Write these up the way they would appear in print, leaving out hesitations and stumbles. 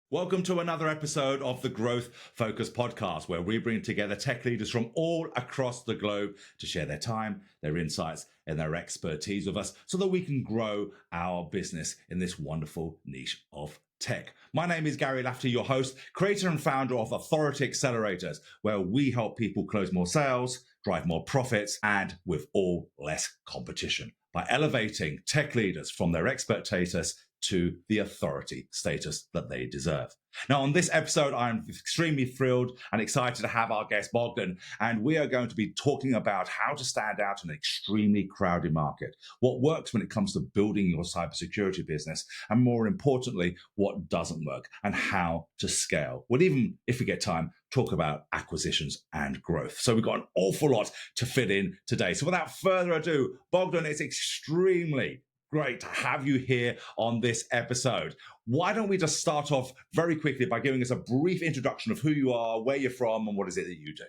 Welcome to another episode of the Growth Focus podcast, where we bring together tech leaders from all across the globe to share their time, their insights, and their expertise with us so that we can grow our business in this wonderful niche of tech. My name is Gary Lafferty, your host, creator and founder of Authority Accelerators, where we help people close more sales, drive more profits, and with all less competition by elevating tech leaders from their expert status to the authority status that they deserve. Now, on this episode, I'm extremely thrilled and excited to have our guest Bogdan, and we are going to be talking about how to stand out in an extremely crowded market, what works when it comes to building your cybersecurity business, and more importantly, what doesn't work and how to scale. We'll even, if we get time, talk about acquisitions and growth. So we've got an awful lot to fit in today. So without further ado, Bogdan, it's extremely great to have you here on this episode. Why don't we just start off very quickly by giving us a brief introduction of who you are, where you're from, and what is it that you do?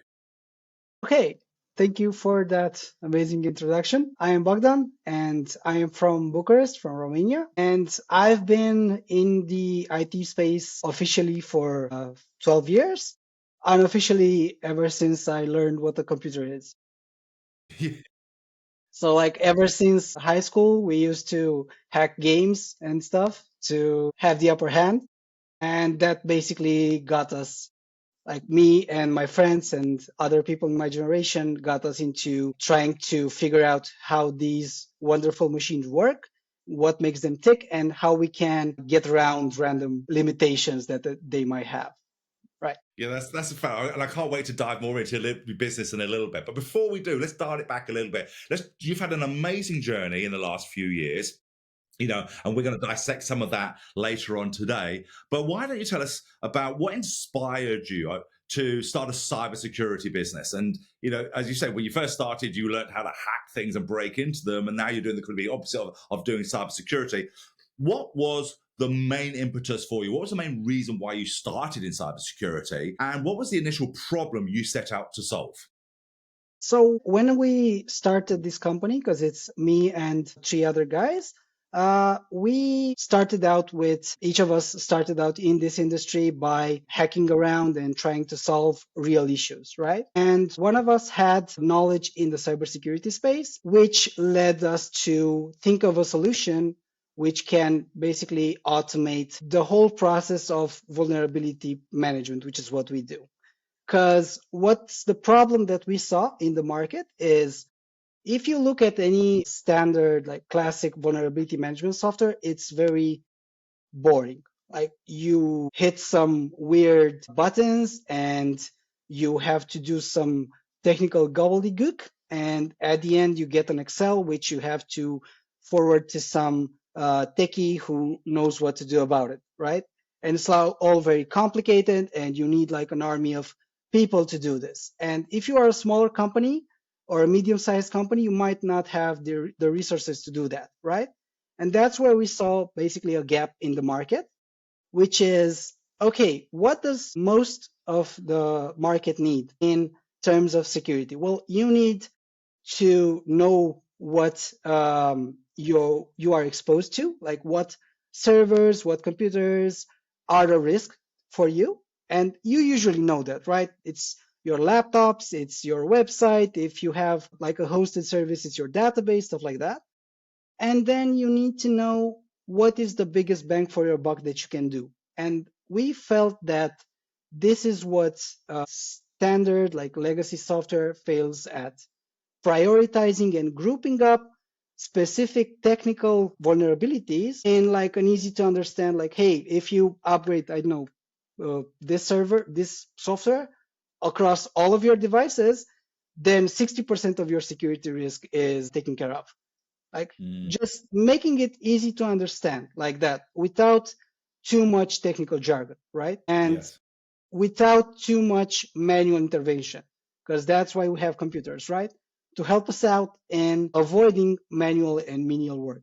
Okay, thank you for that amazing introduction. I am Bogdan, and I am from Bucharest, from Romania. And I've been in the IT space officially for 12 years, unofficially ever since I learned what a computer is. So, like, ever since high school, we used to hack games and stuff to have the upper hand. And that basically got us, like me and my friends and other people in my generation, got us into trying to figure out how these wonderful machines work, what makes them tick, and how we can get around random limitations that they might have. Right. Yeah, that's a fact. And I can't wait to dive more into business in a little bit. But before we do, let's dial it back a little bit. You've had an amazing journey in the last few years, and we're going to dissect some of that later on today. But why don't you tell us about what inspired you to start a cybersecurity business? And, as you said, when you first started, you learned how to hack things and break into them. And now you're doing the complete opposite of doing cybersecurity. What was the main impetus for you? What was the main reason why you started in cybersecurity? And what was the initial problem you set out to solve? So when we started this company, because it's me and three other guys, we started out with, each of us started out in this industry by hacking around and trying to solve real issues, right? And one of us had knowledge in the cybersecurity space, which led us to think of a solution which can basically automate the whole process of vulnerability management, which is what we do. Because what's the problem that we saw in the market is, if you look at any standard, like classic vulnerability management software, it's very boring. Like, you hit some weird buttons and you have to do some technical gobbledygook. And at the end, you get an Excel, which you have to forward to some techie who knows what to do about it, right? And it's all very complicated, and you need like an army of people to do this. And if you are a smaller company or a medium-sized company, you might not have the resources to do that, right? And that's where we saw basically a gap in the market, which is, okay, what does most of the market need in terms of security? Well, you need to know what you are exposed to, like what servers, what computers are a risk for you. And you usually know that, right? It's your laptops, it's your website. If you have like a hosted service, it's your database, stuff like that. And then you need to know what is the biggest bang for your buck that you can do. And we felt that this is what standard, like legacy software, fails at: prioritizing and grouping up specific technical vulnerabilities in like an easy to understand, like, hey, if you upgrade, I don't know, this software across all of your devices, then 60% of your security risk is taken care of. Like, just making it easy to understand like that, without too much technical jargon, right? And yes, without too much manual intervention, because that's why we have computers, right? To help us out in avoiding manual and menial work.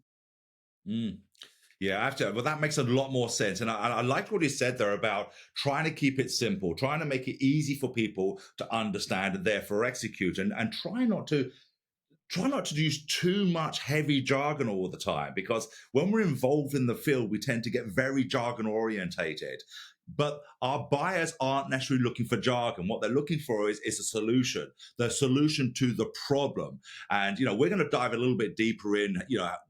Yeah, after well, that makes a lot more sense. And I liked what he said there about trying to keep it simple, trying to make it easy for people to understand and therefore execute, and try not to try not to use too much heavy jargon all the time, because when we're involved in the field, we tend to get very jargon orientated. But our buyers aren't necessarily looking for jargon. What they're looking for is a solution, the solution to the problem. And, we're going to dive a little bit deeper in,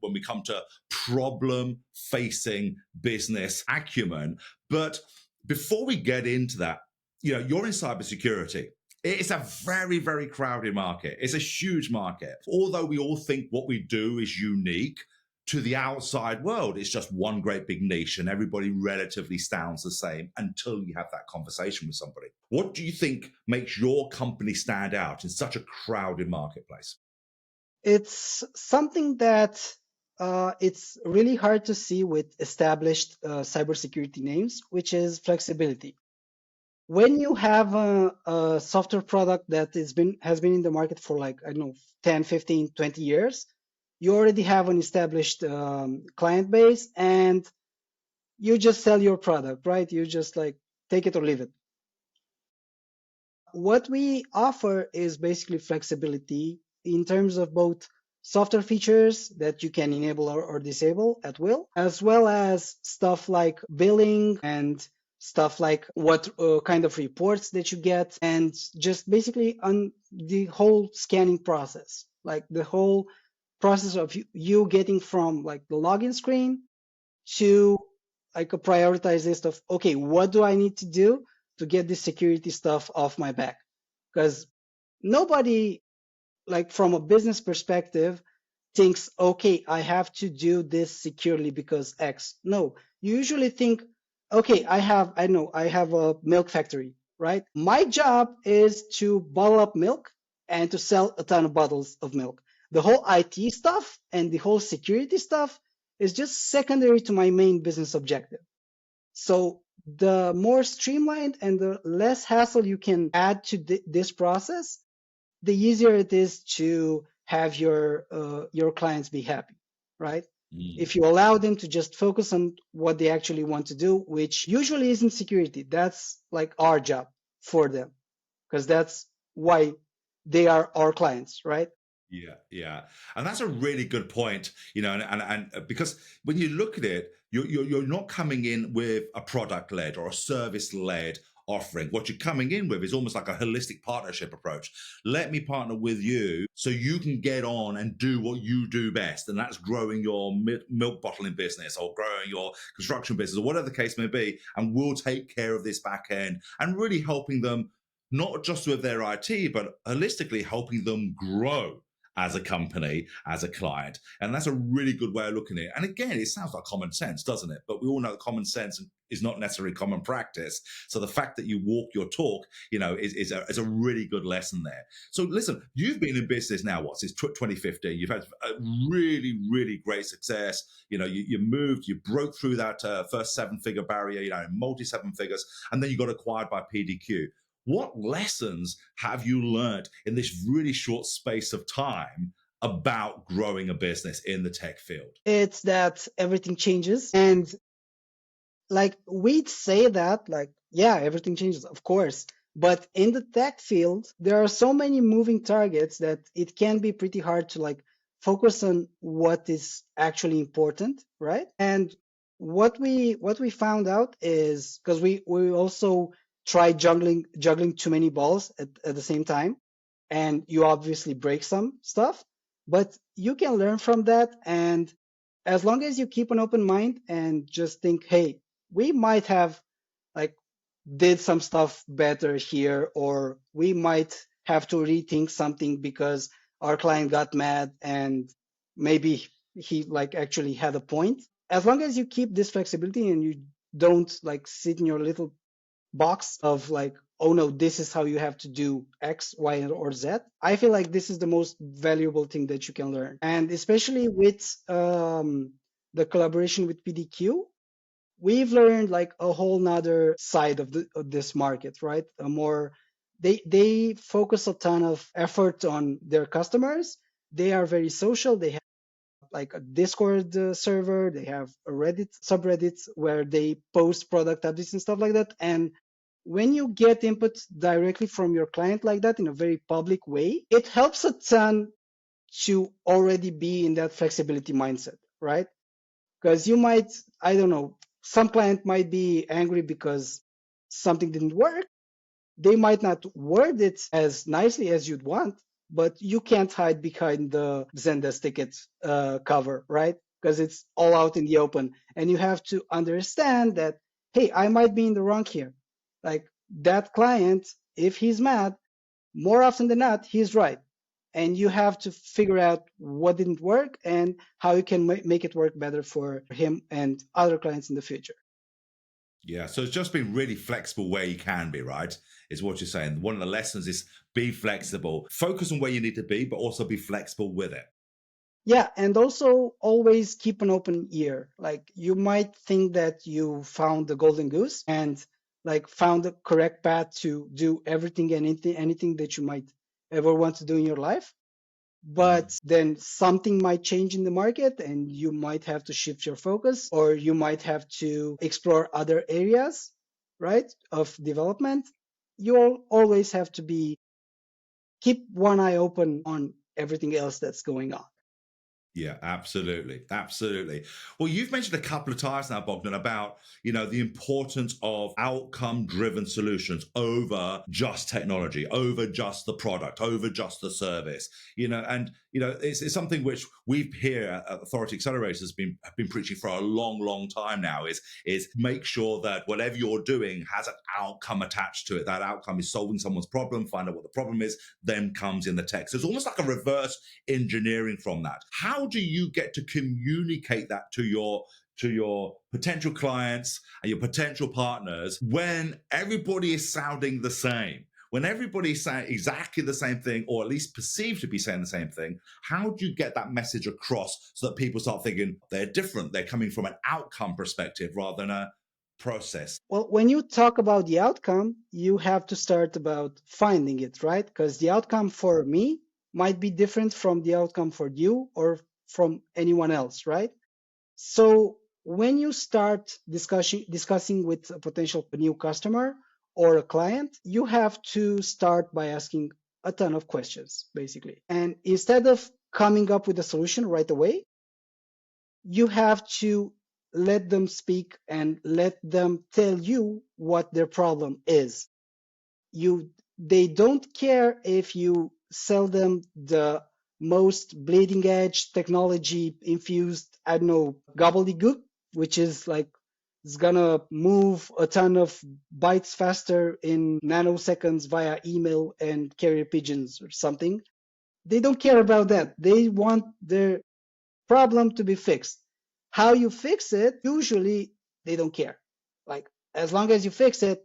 when we come to problem facing business acumen. But before we get into that, you're in cybersecurity. It's a very, very crowded market. It's a huge market. Although we all think what we do is unique, to the outside world, it's just one great big niche and everybody relatively sounds the same until you have that conversation with somebody. What do you think makes your company stand out in such a crowded marketplace? It's something that it's really hard to see with established cybersecurity names, which is flexibility. When you have a software product that has been in the market for like, I don't know, 10, 15, 20 years, you already have an established client base and you just sell your product, right? You just like take it or leave it. What we offer is basically flexibility in terms of both software features that you can enable or disable at will, as well as stuff like billing and stuff like what kind of reports that you get, and just basically on the whole scanning process, like the whole process of you getting from like the login screen to like a prioritized list of, okay, what do I need to do to get this security stuff off my back? Because nobody, like from a business perspective, thinks, okay, I have to do this securely because X. No, you usually think, okay, I have a milk factory, right? My job is to bottle up milk and to sell a ton of bottles of milk. The whole IT stuff and the whole security stuff is just secondary to my main business objective. So the more streamlined and the less hassle you can add to this process, the easier it is to have your clients be happy, right? If you allow them to just focus on what they actually want to do, which usually isn't security, that's like our job for them, because that's why they are our clients, right? Yeah, and that's a really good point. And because when you look at it, you're not coming in with a product led or a service led offering. What you're coming in with is almost like a holistic partnership approach. Let me partner with you so you can get on and do what you do best, and that's growing your milk bottling business or growing your construction business or whatever the case may be, and we'll take care of this back end and really helping them not just with their IT, but holistically helping them grow as a company, as a client. And that's a really good way of looking at it. And again, it sounds like common sense, doesn't it? But we all know that common sense is not necessarily common practice. So the fact that you walk your talk, is a really good lesson there. So listen, you've been in business now, since 2015. You've had a really, really great success. You moved, you broke through that first 7-figure barrier, multi 7 figures, and then you got acquired by PDQ. What lessons have you learned in this really short space of time about growing a business in the tech field? It's that everything changes. And like we'd say that, like, yeah, everything changes, of course. But in the tech field, there are so many moving targets that it can be pretty hard to like focus on what is actually important, right? And what we found out is, because we also try juggling too many balls at the same time, and you obviously break some stuff, but you can learn from that. And as long as you keep an open mind and just think, hey, we might have like did some stuff better here, or we might have to rethink something because our client got mad and maybe he like actually had a point. As long as you keep this flexibility and you don't like sit in your little box of like, oh no, this is how you have to do X, Y, or Z, I feel like this is the most valuable thing that you can learn. And especially with the collaboration with PDQ, we've learned like a whole nother side of this market, right? A more they focus a ton of effort on their customers. They are very social. They have like a Discord server. They have a Reddit subreddit where they post product updates and stuff like that. And when you get input directly from your client like that in a very public way, it helps a ton to already be in that flexibility mindset, right? Because you might, I don't know, some client might be angry because something didn't work. They might not word it as nicely as you'd want, but you can't hide behind the Zendesk ticket cover, right? Because it's all out in the open. And you have to understand that, hey, I might be in the wrong here. Like that client, if he's mad, more often than not, he's right. And you have to figure out what didn't work and how you can make it work better for him and other clients in the future. Yeah, so it's just being really flexible where you can be, right? Is what you're saying. One of the lessons is be flexible, focus on where you need to be, but also be flexible with it. Yeah, and also always keep an open ear. Like you might think that you found the golden goose and like found the correct path to do everything and anything that you might ever want to do in your life. But then something might change in the market and you might have to shift your focus or you might have to explore other areas, right, of development. You always have to be keep one eye open on everything else that's going on. Yeah, absolutely. Absolutely. Well, you've mentioned a couple of times now, Bogdan, about, the importance of outcome driven solutions over just technology, over just the product, over just the service, it's something which we've here at Authority Accelerators have been preaching for a long, long time now is make sure that whatever you're doing has an outcome attached to it. That outcome is solving someone's problem, find out what the problem is, then comes in the text. It's almost like a reverse engineering from that. How do you get to communicate that to your potential clients and your potential partners when everybody is sounding the same? When everybody's saying exactly the same thing, or at least perceived to be saying the same thing, how do you get that message across so that people start thinking they're different? They're coming from an outcome perspective rather than a process. Well, when you talk about the outcome, you have to start about finding it, right? Because the outcome for me might be different from the outcome for you or from anyone else, right? So when you start discussing with a potential new customer or a client, you have to start by asking a ton of questions, basically. And instead of coming up with a solution right away, you have to let them speak and let them tell you what their problem is. They don't care if you sell them the most bleeding edge technology infused, I don't know, gobbledygook, which is like it's gonna move a ton of bytes faster in nanoseconds via email and carrier pigeons or something. They don't care about that. They want their problem to be fixed. How you fix it, usually they don't care. Like, as long as you fix it,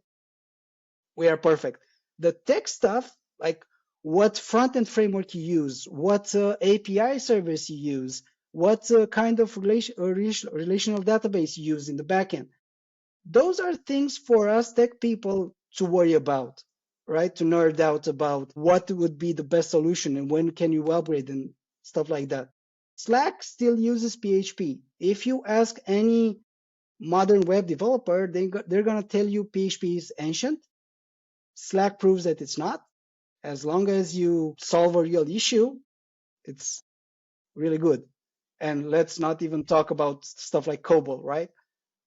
we are perfect. The tech stuff, like what front end framework you use, what API service you use, what kind of relational database you use in the backend, those are things for us tech people to worry about, right? To nerd out about what would be the best solution and when can you upgrade and stuff like that. Slack still uses PHP. If you ask any modern web developer, they're going to tell you PHP is ancient. Slack proves that it's not. As long as you solve a real issue, it's really good. And let's not even talk about stuff like COBOL, right?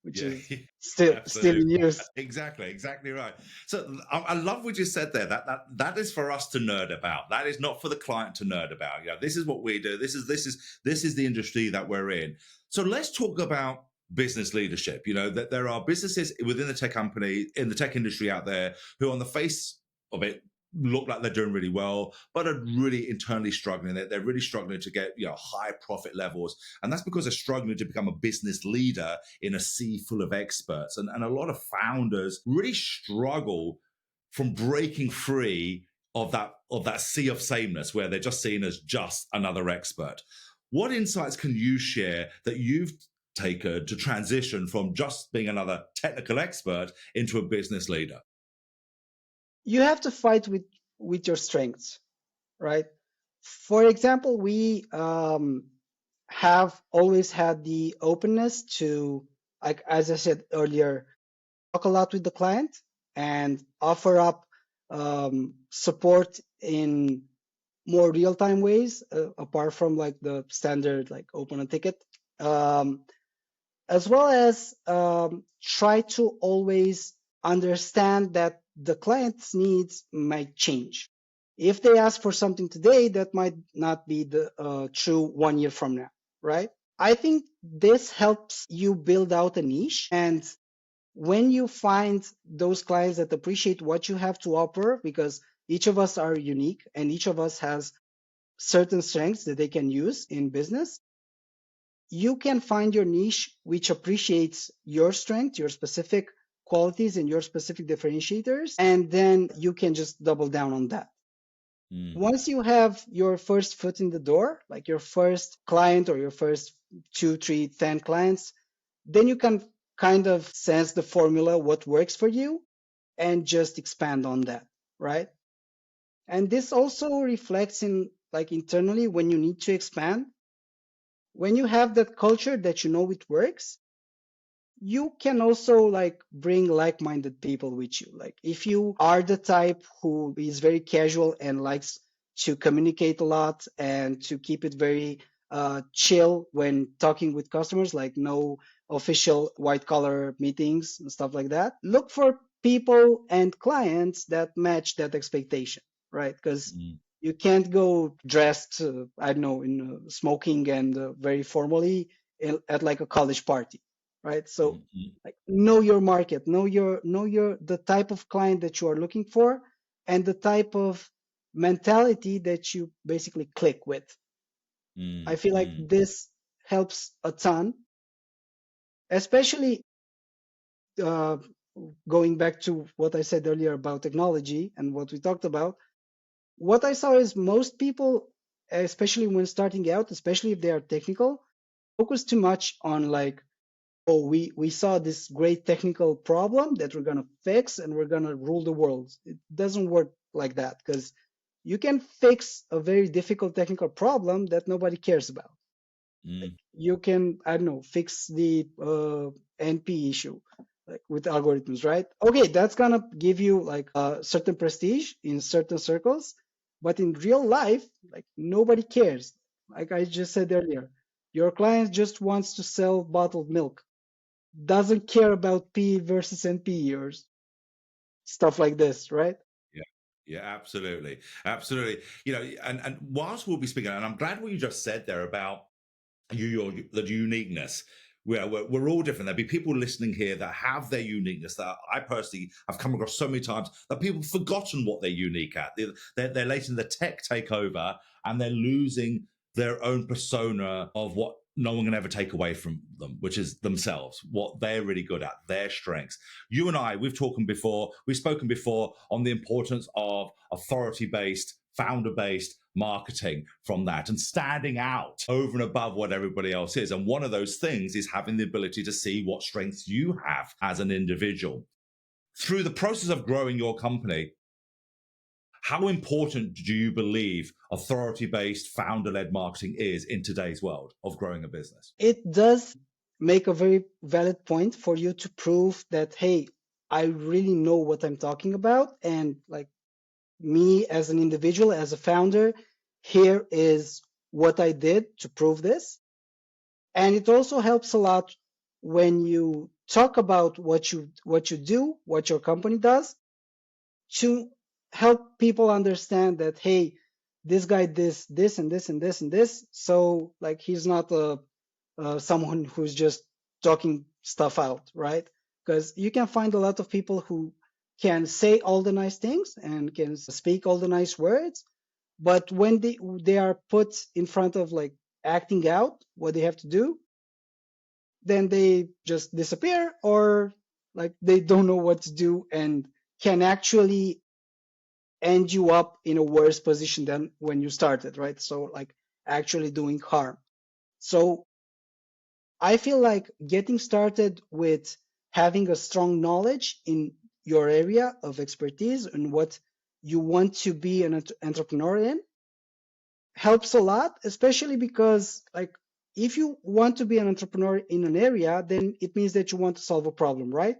Which Yeah, is still absolutely. in use. Exactly right. So I love what you said there. That is for us to nerd about. That is not for the client to nerd about. This is what we do. This is the industry that we're in. So let's talk about business leadership. That there are businesses within the tech company, in the tech industry out there, who on the face of it look like they're doing really well, but are really internally struggling. They're really struggling to get high profit levels, and that's because they're struggling to become a business leader in a sea full of experts. And a lot of founders really struggle from breaking free of that sea of sameness where they're just seen as just another expert. What insights can you share that you've taken to transition from just being another technical expert into a business leader? You have to fight with your strengths, right? For example, we have always had the openness to, like as I said earlier, talk a lot with the client and offer up support in more real-time ways, apart from like the standard like open a ticket, um, as well as try to always understand that the client's needs might change. If they ask for something today, that might not be the true 1 year from now, right? I think this helps you build out a niche, and when you find those clients that appreciate what you have to offer, because each of us are unique and each of us has certain strengths that they can use in business, you can find your niche which appreciates your strength, your specific qualities, and your specific differentiators, and then you can just double down on that. Mm. Once you have your first foot in the door, like your first client or your first 2, 3, 10 clients, then you can kind of sense the formula, what works for you, and just expand on that, right? And this also reflects in like internally when you need to expand. When you have that culture that you know it works, you can also like bring like-minded people with you. Like if you are the type who is very casual and likes to communicate a lot and to keep it very chill when talking with customers, like no official white collar meetings and stuff like that, look for people and clients that match that expectation, right? Because Mm. you can't go dressed, I don't know, in smoking and very formally at like a college party, right? So Mm. like know your market, know your the type of client that you are looking for and the type of mentality that you basically click with. I Mm. feel like Mm. this helps a ton, especially uh, going back to what I said earlier about technology and what we talked about. What I saw is most people, especially when starting out, especially if they are technical, focus too much on like, oh, we saw this great technical problem that we're going to fix and we're going to rule the world. It doesn't work like that, because you can fix a very difficult technical problem that nobody cares about. Mm. You can, I don't know, fix the NP issue like with algorithms, right? Okay, that's going to give you like a certain prestige in certain circles, but in real life, like nobody cares. Like I just said earlier, your client just wants to sell bottled milk, doesn't care about P versus NP or stuff like this, right? Yeah, yeah, absolutely, absolutely. And whilst we'll be speaking, and I'm glad what you just said there about the uniqueness. We're all different. There'll be people listening here that have their uniqueness that I personally have come across so many times that people have forgotten what they're unique at. They're letting the tech take over and they're losing their own persona of what no one can ever take away from them, which is themselves, what they're really good at, their strengths. You and I, we've spoken before on the importance of authority based, founder based marketing from that and standing out over and above what everybody else is. And one of those things is having the ability to see what strengths you have as an individual. Through the process of growing your company, how important do you believe authority based, founder led marketing is in today's world of growing a business? It does make a very valid point for you to prove that, hey, I really know what I'm talking about. And like me as an individual, as a founder, here is what I did to prove this. And it also helps a lot when you talk about what you do, what your company does, to help people understand that, hey, this guy this and this and this and this, so like he's not someone who's just talking stuff out, right? Because you can find a lot of people who can say all the nice things and can speak all the nice words, but when they are put in front of like acting out what they have to do, then they just disappear, or like they don't know what to do and can actually end you up in a worse position than when you started, right? So like actually doing harm. So I feel like getting started with having a strong knowledge in your area of expertise and what you want to be an entrepreneur in helps a lot, especially because like if you want to be an entrepreneur in an area, then it means that you want to solve a problem, right?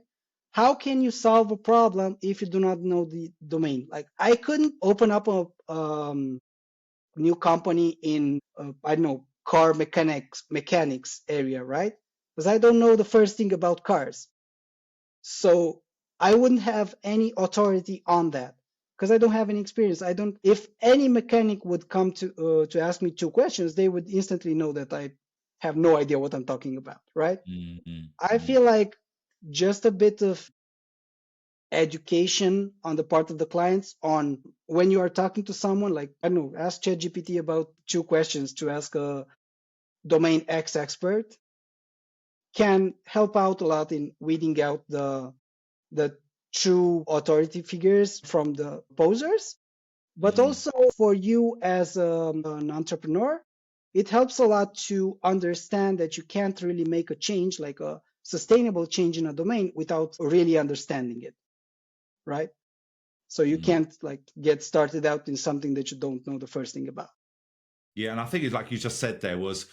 How can you solve a problem if you do not know the domain? Like I couldn't open up new company in, I don't know, car mechanics area, right? Because I don't know the first thing about cars. So I wouldn't have any authority on that because I don't have any experience. I don't. If any mechanic would come to ask me two questions, they would instantly know that I have no idea what I'm talking about, right? I feel like just a bit of education on the part of the clients on when you are talking to someone, like, I don't know, ask ChatGPT about two questions to ask a domain X expert, can help out a lot in weeding out the true authority figures from the posers. But also for you as an entrepreneur, it helps a lot to understand that you can't really make a change, like a sustainable change in a domain, without really understanding it, right? So you can't like get started out in something that you don't know the first thing about. Yeah, and I think it's like you just said there was,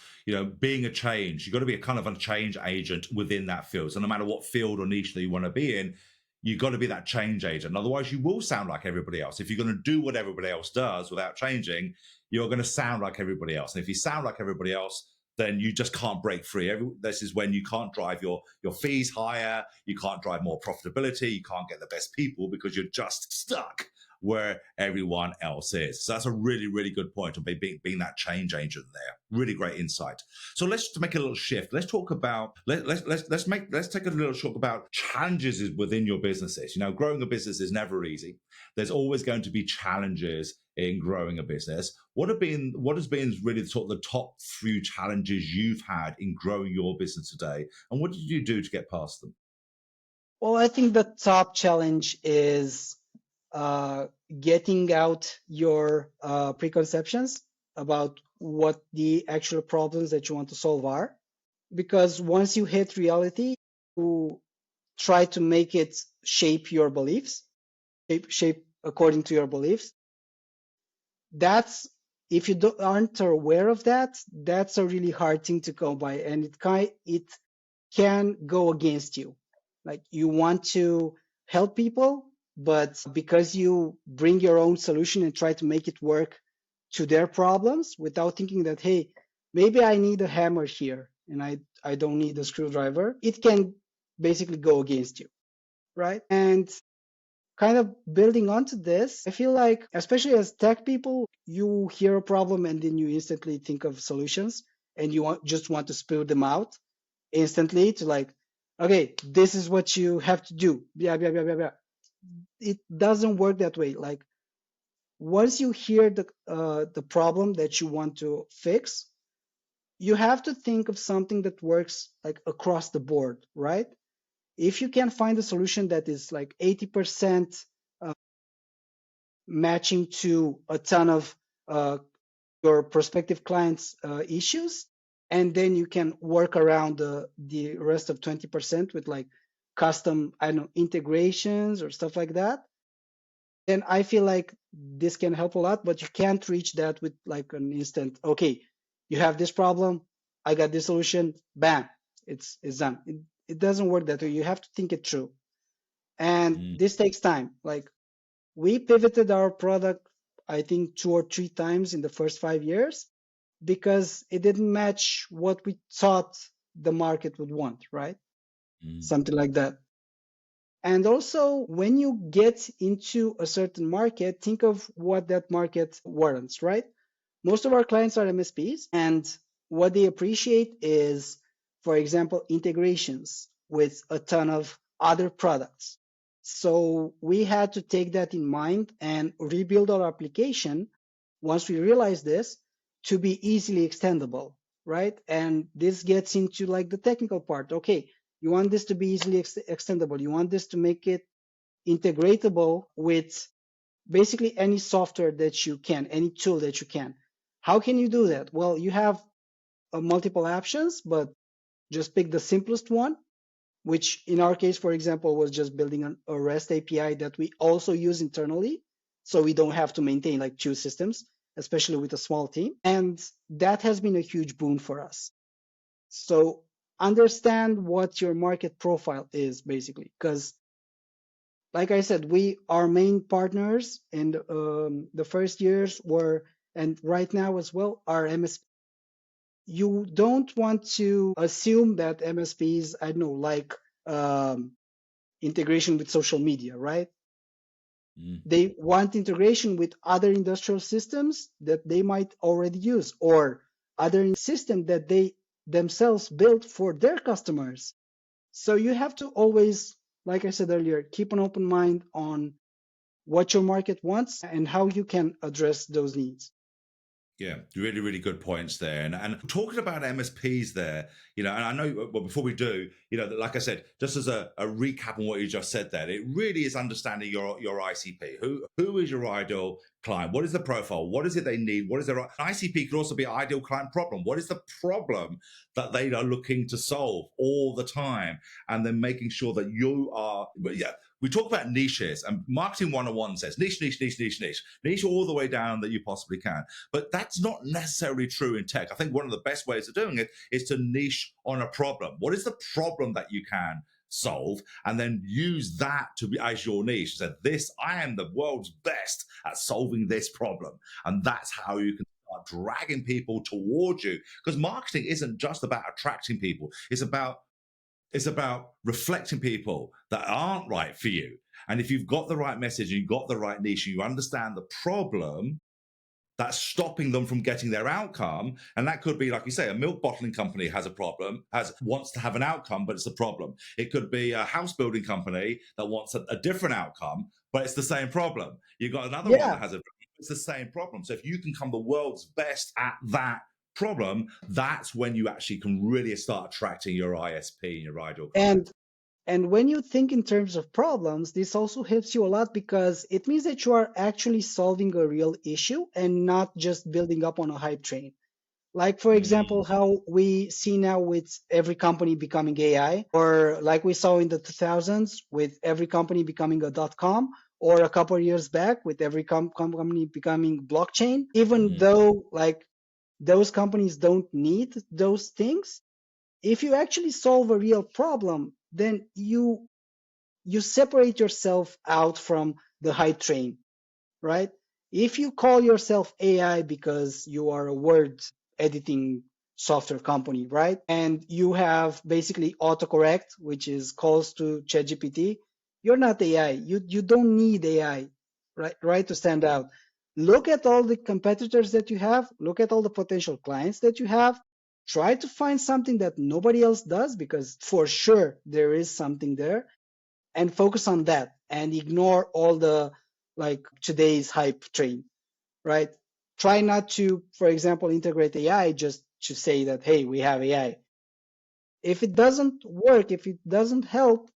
being a change. You've got to be a kind of a change agent within that field. So no matter what field or niche that you want to be in, you've got to be that change agent. Otherwise, you will sound like everybody else. If you're going to do what everybody else does without changing, you're going to sound like everybody else. And if you sound like everybody else, then you just can't break free. This is when you can't drive your fees higher, you can't drive more profitability, you can't get the best people because you're just stuck where everyone else is. So that's a really, really good point of being that change agent there. Really great insight. So let's make a little shift. Let's talk about let's take a little talk about challenges within your businesses. Growing a business is never easy. There's always going to be challenges in growing a business. What has been really sort of the top few challenges you've had in growing your business today, and what did you do to get past them? Well, I think the top challenge is getting out your preconceptions about what the actual problems that you want to solve are. Because once you hit reality, you try to make it shape your beliefs, shape according to your beliefs. That's, if you aren't aware of that, that's a really hard thing to go by, and it can go against you. Like, you want to help people, but because you bring your own solution and try to make it work to their problems without thinking that, hey, maybe I need a hammer here and I don't need a screwdriver, it can basically go against you, right? And kind of building onto this, I feel like, especially as tech people, you hear a problem and then you instantly think of solutions and you just want to spill them out instantly to, like, okay, this is what you have to do. Yeah, yeah, yeah, yeah, yeah. It doesn't work that way. Like, once you hear the problem that you want to fix, you have to think of something that works like across the board, right? If you can find a solution that is like 80% matching to a ton of your prospective clients' issues, and then you can work around the rest of 20% with like custom, I don't know, integrations or stuff like that, then I feel like this can help a lot. But you can't reach that with like an instant, okay, you have this problem, I got this solution, bam, it's done. It doesn't work that way. You have to think it through, and this takes time. Like, we pivoted our product, I think, 2 or 3 times in the first 5 years because it didn't match what we thought the market would want, right? Something like that. And also, when you get into a certain market, think of what that market warrants, right? Most of our clients are MSPs, and what they appreciate is, for example, integrations with a ton of other products. So we had to take that in mind and rebuild our application once we realized this to be easily extendable, right? And this gets into like the technical part. Okay, you want this to be easily extendable. You want this to make it integratable with basically any software that you can, any tool that you can. How can you do that? Well, you have multiple options, but just pick the simplest one, which in our case, for example, was just building a REST API that we also use internally. So we don't have to maintain like 2 systems, especially with a small team. And that has been a huge boon for us. So understand what your market profile is basically, because like I said, our main partners in the first years were and right now as well are MSP. You don't want to assume that MSPs, I don't know, like integration with social media, right? Mm. They want integration with other industrial systems that they might already use or other systems that they themselves built for their customers. So you have to always, like I said earlier, keep an open mind on what your market wants and how you can address those needs. Yeah, really, really good points there. And talking about MSPs there, and I know, well, before we do, like I said, just as a recap on what you just said there, it really is understanding your ICP. Who is your ideal client? What is the profile? What is it they need? What is their ICP could also be an ideal client problem. What is the problem that they are looking to solve all the time? And then making sure that you are, we talk about niches, and Marketing 101 says niche, niche, niche, niche, niche, niche all the way down that you possibly can. But that's not necessarily true in tech. I think one of the best ways of doing it is to niche on a problem. What is the problem that you can solve, and then use that to be as your niche? So I am the world's best at solving this problem, and that's how you can start dragging people towards you. Because marketing isn't just about attracting people; it's about reflecting people that aren't right for you. And if you've got the right message, and you've got the right niche, and you understand the problem that's stopping them from getting their outcome, and that could be, like you say, a milk bottling company has a problem, wants to have an outcome, but it's a problem. It could be a house building company that wants a different outcome, but it's the same problem. You've got another one Yeah. that it's the same problem. So if you can become the world's best at that problem, that's when you actually can really start attracting your ISP and your ideal client. And when you think in terms of problems, this also helps you a lot because it means that you are actually solving a real issue and not just building up on a hype train. Like, for example, Mm. how we see now with every company becoming AI, or like we saw in the 2000s with every company becoming a .com, or a couple of years back with every company becoming blockchain, even Mm. though like those companies don't need those things. If you actually solve a real problem, then you separate yourself out from the hype train, right? If you call yourself AI because you are a word editing software company, right? And you have basically autocorrect, which is calls to ChatGPT, you're not AI. You don't need AI, right, to stand out. Look at all the competitors that you have, look at all the potential clients that you have. Try to find something that nobody else does because for sure there is something there, and focus on that and ignore all the like today's hype train, right? Try not to, for example, integrate AI just to say that, hey, we have AI. If it doesn't work, if it doesn't help,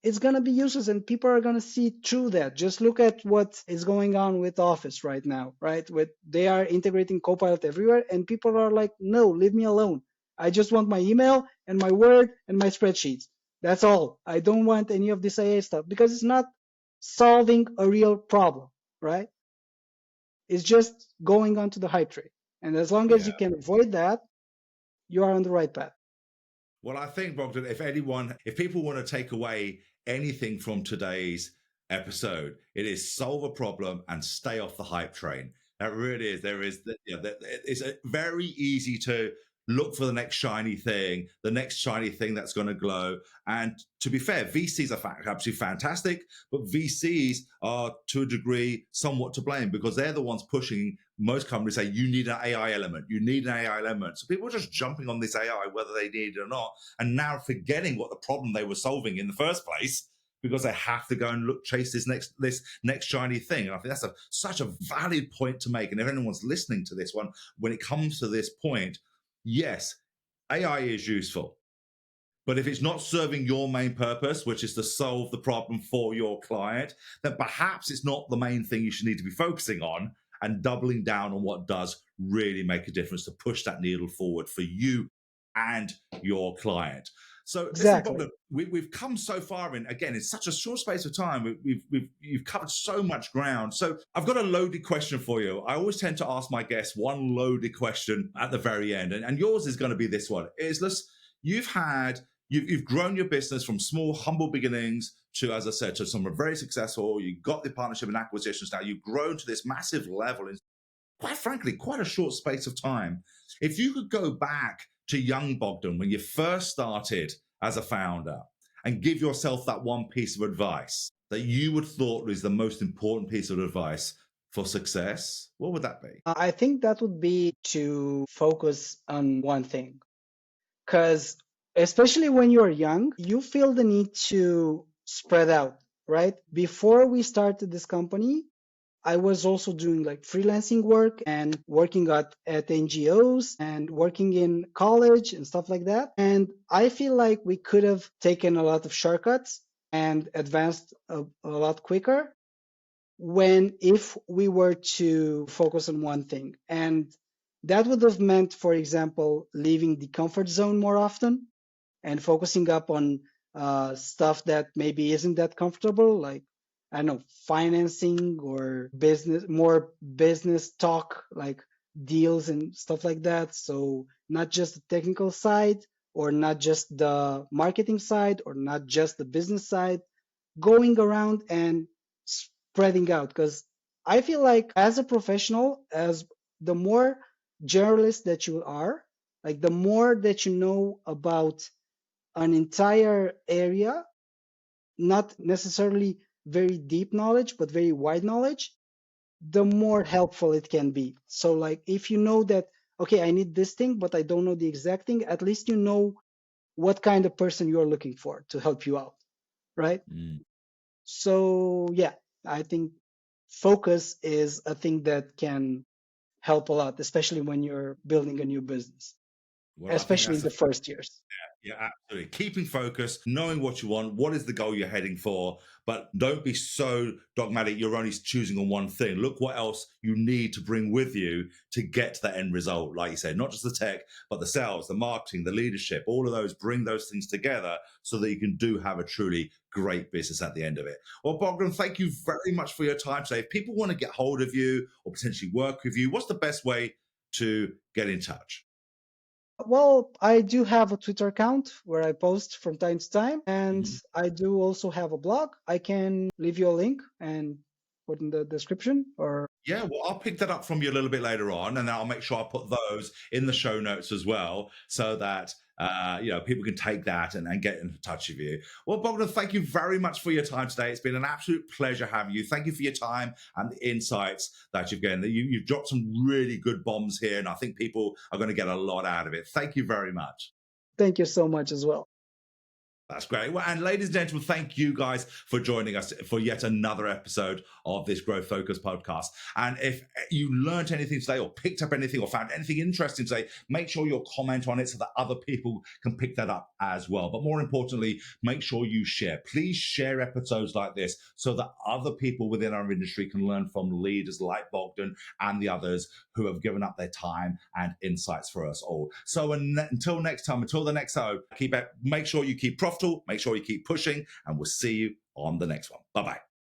it's going to be useless and people are going to see through that. Just look at what is going on with Office right now, right? With they are integrating Copilot everywhere and people are like, no, leave me alone. I just want my email and my Word and my spreadsheets. That's all. I don't want any of this AI stuff because it's not solving a real problem, right? It's just going on to the hype train. And as long as Yeah. you can avoid that, you are on the right path. Well, I think, Bogdan, if people want to take away anything from today's episode, it is solve a problem and stay off the hype train. That really is. It's very easy to look for the next shiny thing, that's going to glow. And to be fair, VCs are absolutely fantastic, but VCs are to a degree somewhat to blame because they're the ones pushing. Most companies say you need an AI element. You need an AI element. So people are just jumping on this AI whether they need it or not, and now forgetting what the problem they were solving in the first place because they have to go and chase this next shiny thing. And I think that's such a valid point to make. And if anyone's listening to this one, when it comes to this point, yes, AI is useful. But if it's not serving your main purpose, which is to solve the problem for your client, then perhaps it's not the main thing you should need to be focusing on, and doubling down on what does really make a difference to push that needle forward for you and your client. So listen, Exactly. Bogdan, we've come so far in such a short space of time. You've covered so much ground. So I've got a loaded question for you. I always tend to ask my guests one loaded question at the very end, and yours is going to be this one. You've grown your business from small, humble beginnings to, as I said, to some very successful. You got the partnership and acquisitions. Now you've grown to this massive level quite frankly, quite a short space of time. If you could go back to young Bogdan when you first started as a founder and give yourself that one piece of advice that you would thought was the most important piece of advice for success, what would that be? I think that would be to focus on one thing. Because especially when you're young, you feel the need to spread out, right? Before we started this company, I was also doing like freelancing work and working at NGOs and working in college and stuff like that. And I feel like we could have taken a lot of shortcuts and advanced a lot quicker when if we were to focus on one thing. And that would have meant, for example, leaving the comfort zone more often and focusing up on stuff that maybe isn't that comfortable, like I don't know, financing or business, more business talk, like deals and stuff like that. So not just the technical side, or not just the marketing side, or not just the business side, going around and spreading out. Because I feel like as a professional, as the more generalist that you are, like the more that you know about an entire area, not necessarily very deep knowledge, but very wide knowledge, the more helpful it can be. So, like, if you know that, okay, I need this thing, but I don't know the exact thing, at least you know what kind of person you're looking for to help you out, right? Mm. So, yeah, I think focus is a thing that can help a lot, especially when you're building a new business, Well, I think especially in that's the first years. yeah, absolutely. Keeping focus, knowing what you want, what is the goal you're heading for, but don't be so dogmatic you're only choosing on one thing. Look what else you need to bring with you to get to that end result. Like you said, not just the tech, but the sales, the marketing, the leadership, all of those, bring those things together so that you can do have a truly great business at the end of it. Well, Bogdan, thank you very much for your time today. If people want to get hold of you or potentially work with you, what's the best way to get in touch? Well, I do have a Twitter account where I post from time to time, and Mhm. I do also have a blog. I can leave you a link and put in the description, or Yeah, well, I'll pick that up from you a little bit later on, and then I'll make sure I put those in the show notes as well, so that people can take that and get in touch with you. Well, Bogdan, thank you very much for your time today. It's been an absolute pleasure having you. Thank you for your time and the insights that you've given. You've dropped some really good bombs here, and I think people are going to get a lot out of it. Thank you very much. thank you so much as well. That's great. Well, and ladies and gentlemen, thank you guys for joining us for yet another episode of this Growth Focus podcast. And if you learned anything today or picked up anything or found anything interesting today, make sure you comment on it so that other people can pick that up as well. But more importantly, make sure you share. Please share episodes like this so that other people within our industry can learn from leaders like Bogdan and the others who have given up their time and insights for us all. So until next time, until the next show, make sure you keep profitable, make sure you keep pushing, and we'll see you on the next one. Bye-bye.